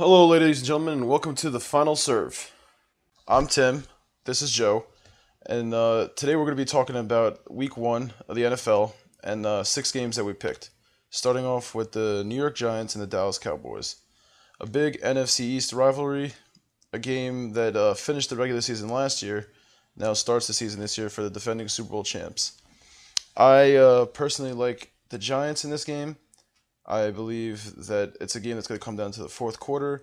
Hello, ladies and gentlemen, and welcome to the Final Serve. I'm Tim. This is Joe, and today we're going to be talking about Week One of the NFL and six games that we picked. Starting off with the New York Giants and the Dallas Cowboys, a big NFC East rivalry, a game that finished the regular season last year, now starts the season this year for the defending Super Bowl champs. I personally like the Giants in this game. I believe that it's a game that's going to come down to the fourth quarter,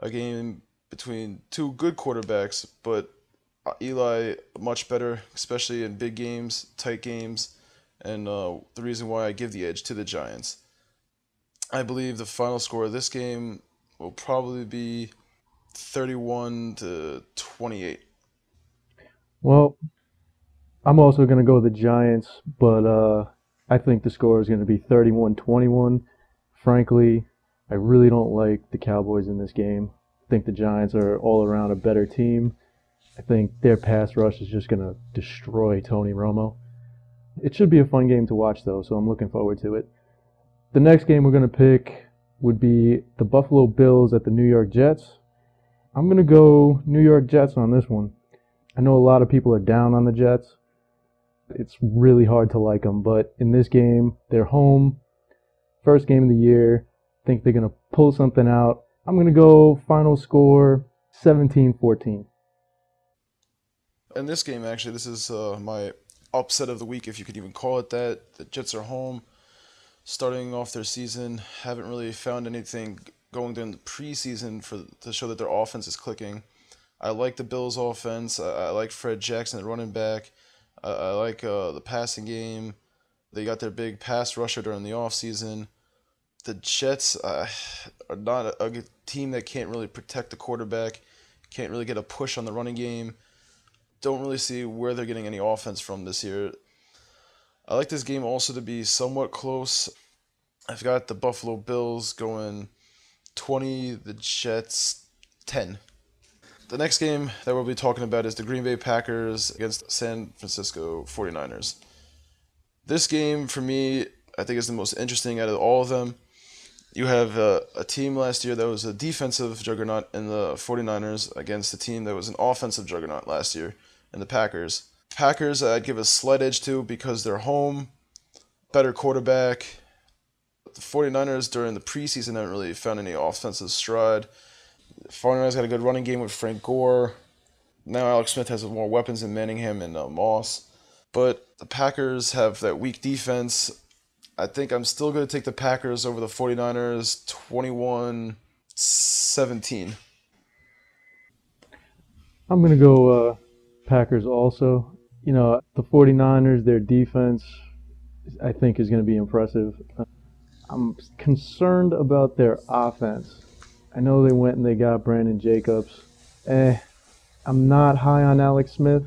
a game between two good quarterbacks, but Eli much better, especially in big games, tight games, and the reason why I give the edge to the Giants. I believe the final score of this game will probably be 31 to 28. Well, I'm also going to go with the Giants, but I think the score is going to be 31-21. Frankly, I really don't like the Cowboys in this game. I think the Giants are all around a better team. I think their pass rush is just going to destroy Tony Romo. It should be a fun game to watch, though, so I'm looking forward to it. The next game we're going to pick would be the Buffalo Bills at the New York Jets. I'm going to go New York Jets on this one. I know a lot of people are down on the Jets. It's really hard to like them, but in this game, they're home. First game of the year. I think they're going to pull something out. I'm going to go final score 17-14. In this game, actually, this is my upset of the week, if you could even call it that. The Jets are home, starting off their season. Haven't really found anything going during the preseason to show that their offense is clicking. I like the Bills' offense. I like Fred Jackson, the running back. I like the passing game. They got their big pass rusher during the offseason. The Jets are not a team that can't really protect the quarterback, can't really get a push on the running game. Don't really see where they're getting any offense from this year. I like this game also to be somewhat close. I've got the Buffalo Bills going 20, the Jets 10. The next game that we'll be talking about is the Green Bay Packers against San Francisco 49ers. This game, for me, I think is the most interesting out of all of them. You have a team last year that was a defensive juggernaut in the 49ers against a team that was an offensive juggernaut last year in the Packers. Packers, I'd give a slight edge to because they're home, better quarterback. The 49ers during the preseason haven't really found any offensive stride. The 49ers got a good running game with Frank Gore. Now Alex Smith has more weapons than Manningham and Moss. But the Packers have that weak defense. I think I'm still going to take the Packers over the 49ers 21-17. I'm going to go Packers also. You know, the 49ers, their defense, I think, is going to be impressive. I'm concerned about their offense. I know they went and they got Brandon Jacobs. I'm not high on Alex Smith.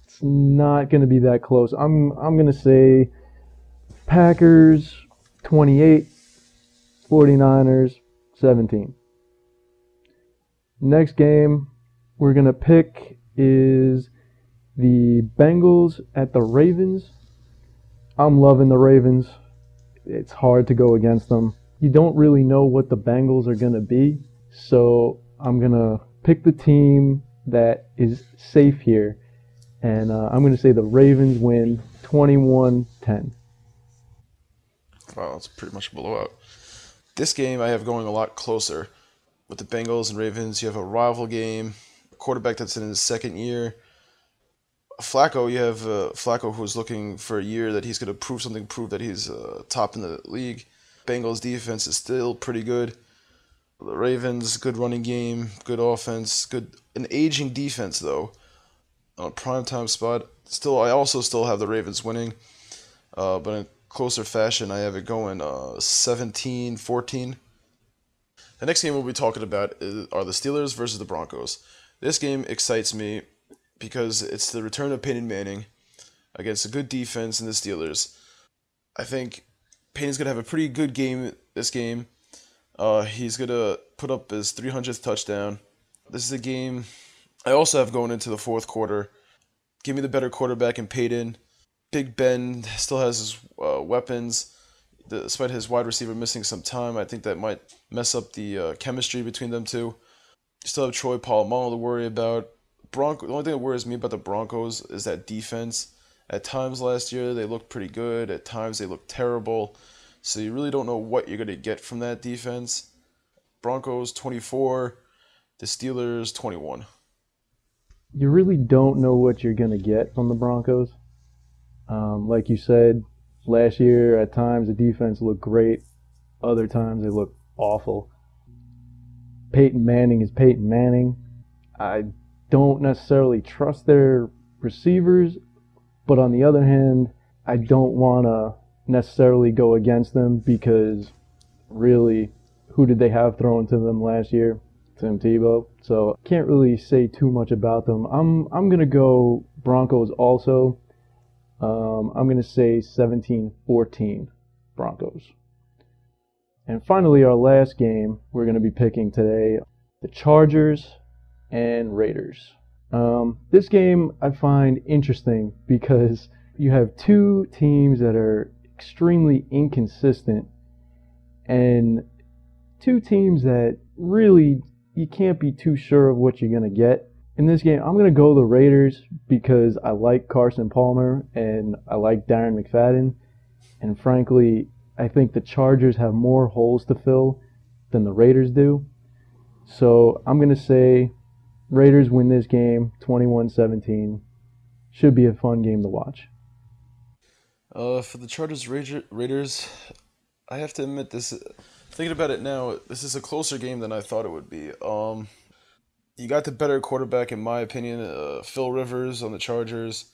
It's not going to be that close. I'm going to say Packers 28, 49ers 17. Next game we're going to pick is the Bengals at the Ravens. I'm loving the Ravens. It's hard to go against them. You don't really know what the Bengals are going to be, so I'm going to pick the team that is safe here, and I'm going to say the Ravens win 21-10. Wow, that's pretty much a blowout. This game I have going a lot closer. With the Bengals and Ravens, you have a rival game, a quarterback that's in his second year. Flacco, you have Flacco who's looking for a year that he's going to prove that he's top in the league. Bengals defense is still pretty good. The Ravens, good running game, good offense, an aging defense though. On a primetime spot. I also still have the Ravens winning, but in closer fashion, I have it going 17-14. The next game we'll be talking about are the Steelers versus the Broncos. This game excites me because it's the return of Peyton Manning against a good defense in the Steelers. I think Peyton's going to have a pretty good game this game. He's going to put up his 300th touchdown. This is a game I also have going into the fourth quarter. Give me the better quarterback in Peyton. Big Ben still has his weapons. Despite his wide receiver missing some time, I think that might mess up the chemistry between them two. You still have Troy Polamalu to worry about. The only thing that worries me about the Broncos is that defense. At times last year, they looked pretty good. At times, they looked terrible. So you really don't know what you're going to get from that defense. Broncos 24, the Steelers 21. You really don't know what you're going to get from the Broncos. Like you said, last year at times the defense looked great. Other times they looked awful. Peyton Manning is Peyton Manning. I don't necessarily trust their receivers, but on the other hand, I don't want to necessarily go against them because really, who did they have thrown to them last year? Tim Tebow. So can't really say too much about them. I'm gonna go Broncos also. I'm gonna say 17-14 Broncos. And finally, our last game we're gonna be picking today, the Chargers and Raiders. This game I find interesting because you have two teams that are extremely inconsistent and two teams that really you can't be too sure of what you're going to get. In this game, I'm going to go the Raiders because I like Carson Palmer and I like Darren McFadden. And frankly, I think the Chargers have more holes to fill than the Raiders do. So I'm going to say Raiders win this game 21-17. Should be a fun game to watch. For the Chargers Raiders, I have to admit this. Thinking about it now, this is a closer game than I thought it would be. You got the better quarterback, in my opinion, Phil Rivers on the Chargers,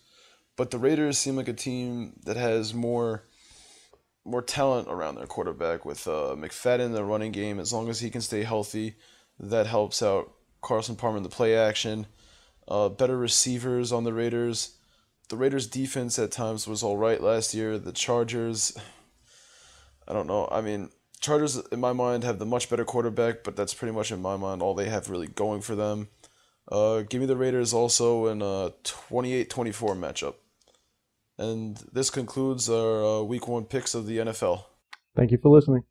but the Raiders seem like a team that has more talent around their quarterback with McFadden in the running game. As long as he can stay healthy, that helps out Carson Palmer in the play action. Better receivers on the Raiders. The Raiders' defense at times was all right last year. The Chargers, I don't know. I mean, Chargers, in my mind, have the much better quarterback, but that's pretty much, in my mind, all they have really going for them. Give me the Raiders also in a 28-24 matchup. And this concludes our Week 1 picks of the NFL. Thank you for listening.